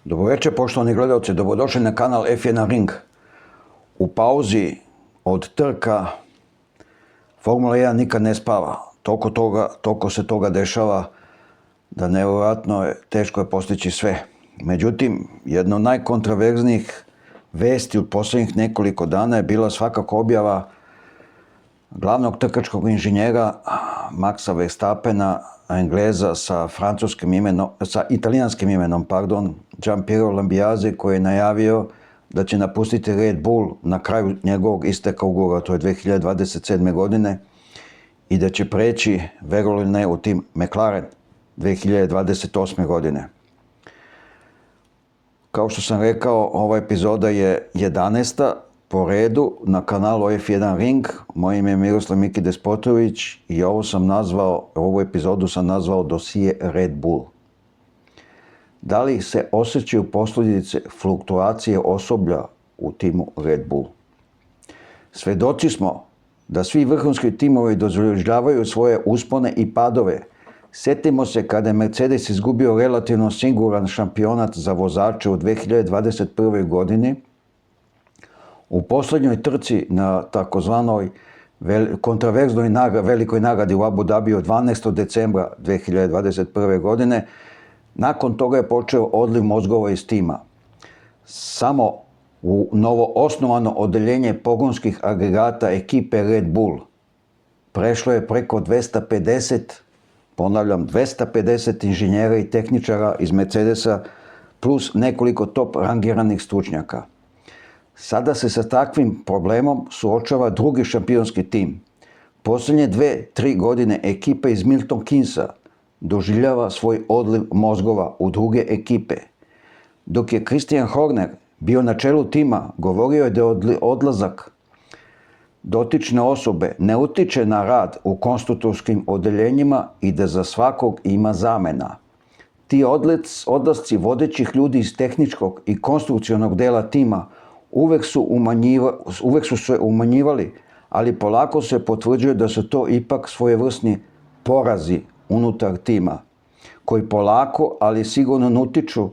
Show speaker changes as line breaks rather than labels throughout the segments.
Dobro večer, poštovani gledalci, dobrodošli na kanal F1 Ring. U pauzi od trka Formula 1 nikad ne spava. Toliko se toga dešava da nevjerojatno je, teško je postići sve. Međutim, jedno od najkontraverznijih vesti u posljednjih nekoliko dana je bila svakako objava glavnog trkačkog inženjera Maxa Verstappena, Engleza sa italijanskim imenom, Gianpiero Lambiase, koji je najavio da će napustiti Red Bull na kraju njegovog isteka ugovora, to je 2027. godine, i da će preći, verovali ili ne, u tim McLaren 2028. godine. Kao što sam rekao, ova epizoda je 11. po redu na kanalu F1 Ring. Moje ime je Miroslav Miki Despotović i ovu epizodu sam nazvao Dosije Red Bull. Da li se osjećaju posljedice fluktuacije osoblja u timu Red Bull? Svedoci smo da svi vrhunski timovi doživljavaju svoje uspone i padove. Sjetimo se kada je Mercedes izgubio relativno siguran šampionat za vozače u 2021. godini. U posljednjoj trci na takozvanoj kontraverznoj velikoj nagradi u Abu Dhabiju 12. decembra 2021. godine, nakon toga je počeo odliv mozgova iz tima. Samo u novo osnovano odeljenje pogonskih agregata ekipe Red Bull prešlo je preko 250 inženjera i tehničara iz Mercedesa plus nekoliko top rangiranih stručnjaka. Sada se sa takvim problemom suočava drugi šampionski tim. Posljednje 2-3 godine ekipa iz Milton Keynesa doživljava svoj odliv mozgova u druge ekipe. Dok je Christian Horner bio na čelu tima, govorio je da odlazak dotične osobe ne utiče na rad u konstruktorskim odeljenjima i da za svakog ima zamena. Ti odlasci vodećih ljudi iz tehničkog i konstrukcionog dela tima uvek su se umanjivali, ali polako se potvrđuje da su to ipak svojevrsni porazi unutar tima, koji polako, ali sigurno utiču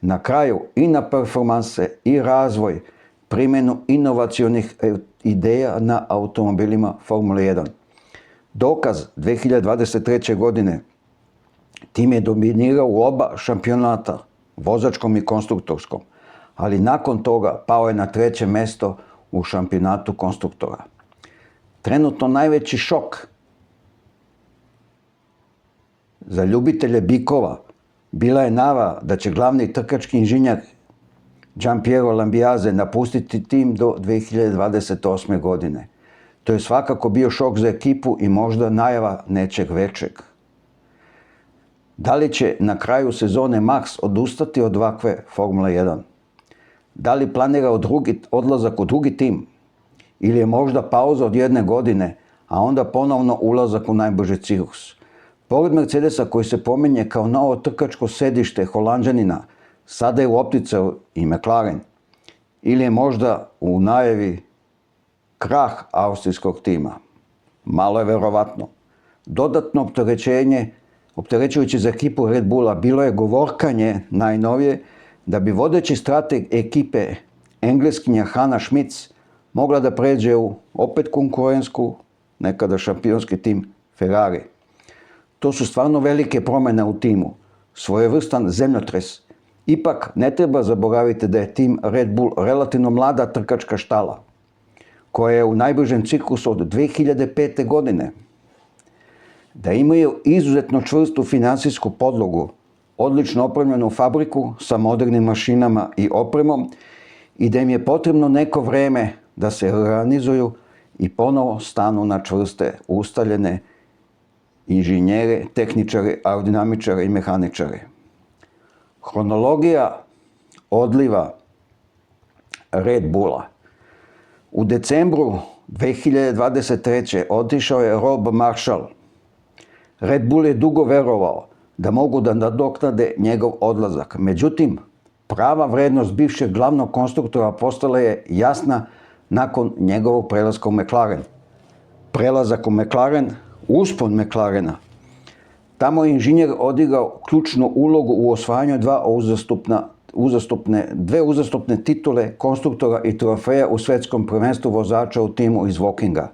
na kraju i na performanse i razvoj, primjenu inovacionih ideja na automobilima Formule 1. Dokaz 2023. godine tim je dominirao u oba šampionata, vozačkom i konstruktorskom, ali nakon toga pao je na 3. mjesto u šampionatu konstruktora. Trenutno najveći šok za ljubitelje bikova bila je najava da će glavni trkački inženjer Gianpiero Lambiase napustiti tim do 2028. godine. To je svakako bio šok za ekipu i možda najava nečeg većeg. Da li će na kraju sezone Max odustati od ovakve Formule 1? Da li planira odlazak u drugi tim? Ili je možda pauza od 1 godine, a onda ponovno ulazak u najbrži ciklus? Pored Mercedesa, koji se pominje kao novo trkačko sedište Holanđanina, sada je u opticaju i McLaren. Ili je možda u najavi krah austrijskog tima? Malo je verovatno. Dodatno opterećujuće za ekipu Red Bulla bilo je govorkanje najnovije da bi vodeći strateg ekipe Engleskinja Hannah Schmitz mogla da pređe u opet konkurentsku, nekada šampionski tim Ferrari. To su stvarno velike promjene u timu, svojevrstan zemljotres. Ipak ne treba zaboraviti da je tim Red Bull relativno mlada trkačka štala, koja je u najbržem ciklusu od 2005. godine. Da imaju izuzetno čvrstu financijsku podlogu, odlično opremljenu fabriku sa modernim mašinama i opremom i da im je potrebno neko vreme da se organizuju i ponovo stanu na čvrste, ustaljene inženjere, tehničare, aerodinamičare i mehaničare. Hronologija odliva Red Bulla. U decembru 2023. otišao je Rob Marshall. Red Bull je dugo verovao da mogu da nadoknade njegov odlazak. Međutim, prava vrednost bivšeg glavnog konstruktora postala je jasna nakon njegovog prelaska u McLaren. Prelazak u McLaren, uspon McLarena. Tamo je inženjer odigrao ključnu ulogu u osvajanju 2 dve uzastopne titule konstruktora i trofeja u svetskom prvenstvu vozača u timu iz Wokinga.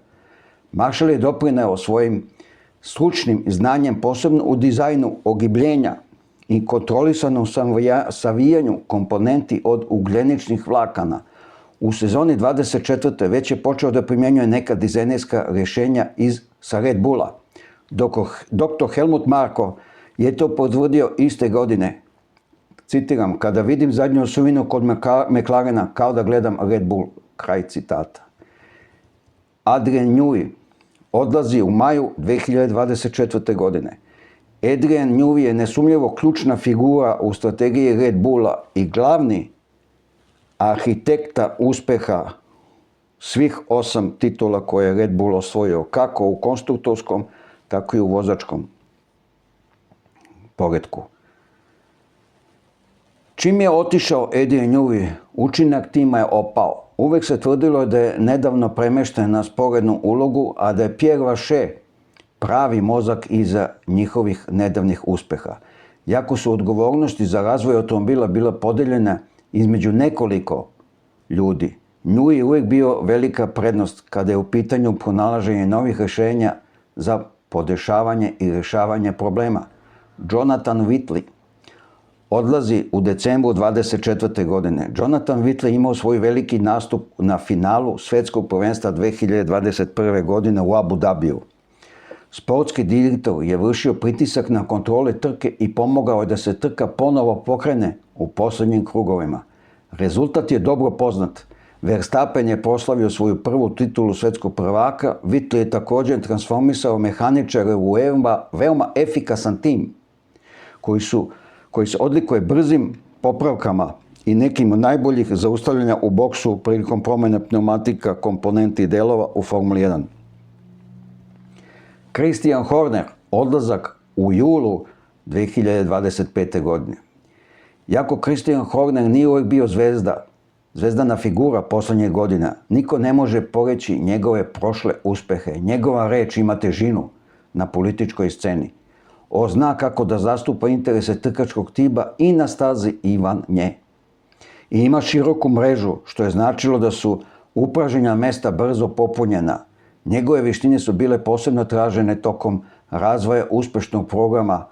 Marshall je doprineo svojim stručnim znanjem, posebno u dizajnu ogibljenja i kontrolisanom savijanju komponenti od ugljeničnih vlakana. U sezoni 24. već je počeo da primjenjuje neka dizajnerska rješenja sa Red Bulla. Dr. Helmut Marko je to potvrdio iste godine. Citiram, kada vidim zadnju osovinu kod McLarena, kao da gledam Red Bull. Kraj citata. Adrian Newey odlazi u maju 2024. godine. Adrian Newey je nesumnjivo ključna figura u strategiji Red Bulla i glavni arhitekta uspeha svih 8 titula koje je Red Bull osvojio, kako u konstruktorskom, tako i u vozačkom poretku. Čim je otišao Adrian Newey, učinak tima je opao. Uvek se tvrdilo da je nedavno premešten na sporednu ulogu, a da je Pierre Vacher pravi mozak iza njihovih nedavnih uspeha. Jako su odgovornosti za razvoj automobila bila podeljena između nekoliko ljudi. Newey je uvek bio velika prednost kada je u pitanju pronalaženje novih rješenja za podešavanje i rješavanje problema. Jonathan Whitley odlazi u decembru 24. godine. Jonathan Whitley imao svoj veliki nastup na finalu svetskog prvenstva 2021. godine u Abu Dhabiju. Sportski direktor je vršio pritisak na kontrole trke i pomogao je da se trka ponovo pokrene u posljednjim krugovima. Rezultat je dobro poznat. Verstappen je proslavio svoju prvu titulu svetskog prvaka, Whitley je također transformisao mehaničare u veoma efikasan tim koji se odlikuje brzim popravkama i nekim od najboljih zaustavljanja u boksu prilikom promjene pneumatika, komponenti i delova u Formuli 1. Christian Horner, odlazak u julu 2025. godine. Iako Christian Horner nije uvijek bio zvezdana figura posljednjih godina, niko ne može poreći njegove prošle uspehe. Njegova reč ima težinu na političkoj sceni. On zna kako da zastupa interese trkačkog tima i na stazi i van nje. I ima široku mrežu, što je značilo da su upražnjena mesta brzo popunjena. Njegove vještine su bile posebno tražene tokom razvoja uspešnog programa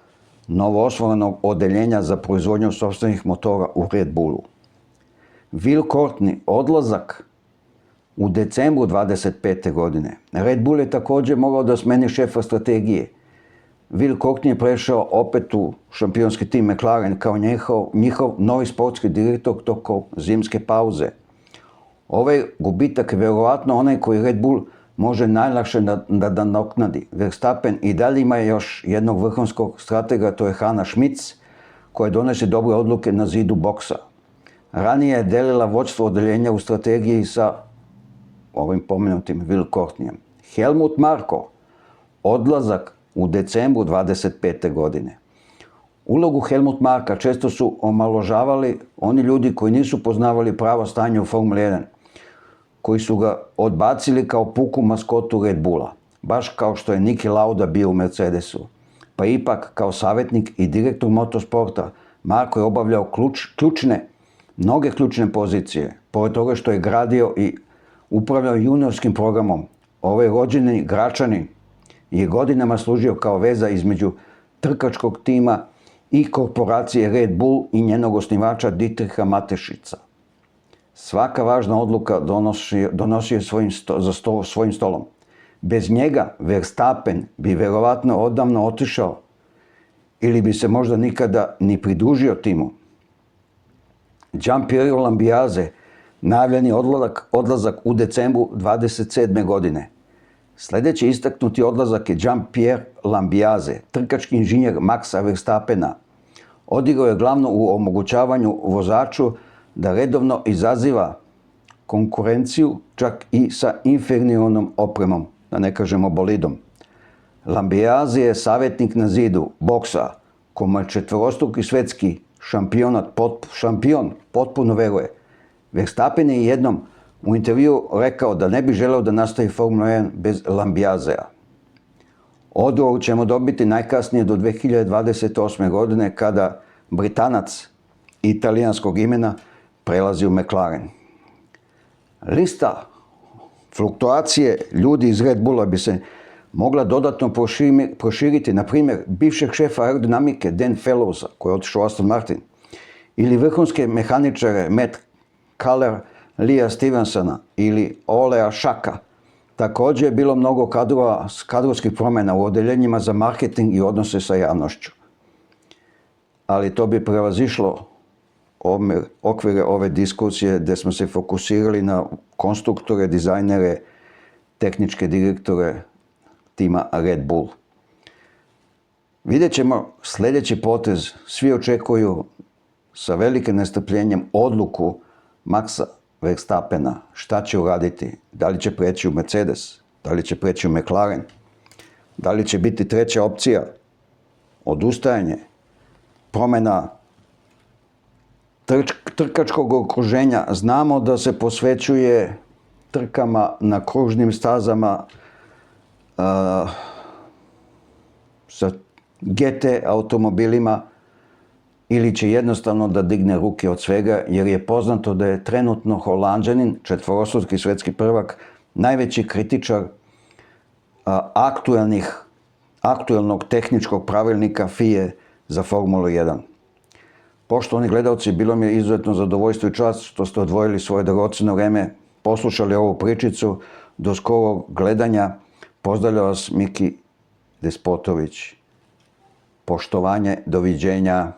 novoosnovanog odeljenja za proizvodnju sopstvenih motora u Red Bullu. Will Courtney, odlazak u decembru 25. godine. Red Bull je također mogao da smeni šefa strategije. Will Courtney je prešao opet u šampionski tim McLaren kao njihov novi sportski direktor tokom zimske pauze. Ovaj gubitak je vjerovatno onaj koji Red Bull može najlakše da nadoknadi. Verstappen i dalje ima još jednog vrhunskog stratega, to je Hannah Schmitz, koja donese dobre odluke na zidu boksa. Ranije je delila vođstvo odeljenja u strategiji sa ovim pomenutim Will Courtneyem. Helmut Marko, odlazak u decembru 25. godine. Ulogu Helmut Marka često su omaložavali oni ljudi koji nisu poznavali pravo stanje u Formuli 1, koji su ga odbacili kao puku maskotu Red Bulla, baš kao što je Niki Lauda bio u Mercedesu. Pa ipak, kao savjetnik i direktor motosporta, Marko je obavljao mnoge ključne pozicije. Pored toga što je gradio i upravljao juniorskim programom, ovaj rođeni Gračanin je godinama služio kao veza između trkačkog tima i korporacije Red Bull i njenog osnivača Dietricha Mateschitza. Svaka važna odluka donosio je za svojim stolom. Bez njega Verstappen bi verovatno odavno otišao ili bi se možda nikada ni pridružio timu. Gianpiero Lambiase, najavljeni odlazak u decembru 27. godine. Sljedeći istaknuti odlazak je Gianpiero Lambiase, trkački inženjer Maxa Verstappena. Odigrao je glavno u omogućavanju vozaču da redovno izaziva konkurenciju čak i sa inferiornom opremom, da ne kažemo bolidom. Lambiase je savjetnik na zidu boksa, kome je četvorostruki svetski šampion potpuno veruje. Verstappen je jednom u intervju rekao da ne bi želeo da nastavi Formula 1 bez Lambiasea. Odgovor ćemo dobiti najkasnije do 2028. godine kada Britanac italijanskog imena prelazi u McLaren. Lista fluktuacije ljudi iz Red Bulla bi se mogla dodatno proširiti, na primjer, bivšeg šefa aerodinamike Dan Fellowsa, koji je otišao u Aston Martin, ili vrhunske mehaničare Matt Kaller, Lia Stevensona ili Olea Šaka. Također je bilo mnogo kadrovskih promjena u odeljenjima za marketing i odnose sa javnošću. Ali to bi prevazišlo okvire ove diskusije gdje smo se fokusirali na konstruktore, dizajnere, tehničke direktore tima Red Bull. Vidjet ćemo sljedeći potez. Svi očekuju sa velikim nestrpljenjem odluku Maxa Verstappena. Šta će uraditi? Da li će preći u Mercedes? Da li će preći u McLaren? Da li će biti treća opcija? Odustajanje? Promjena trkačkog okruženja? Znamo da se posvećuje trkama na kružnim stazama sa GT automobilima, ili će jednostavno da digne ruke od svega, jer je poznato da je trenutno Holanđanin, četvorostruki svjetski prvak, najveći kritičar aktuelnog tehničkog pravilnika FIA za Formulu 1. Poštovani gledalci, bilo mi je izuzetno zadovoljstvo i čast što ste odvojili svoje dragocjeno vrijeme, poslušali ovu pričicu. Do skorog gledanja. Pozdravlja vas Miki Despotović. Poštovanje, doviđenja.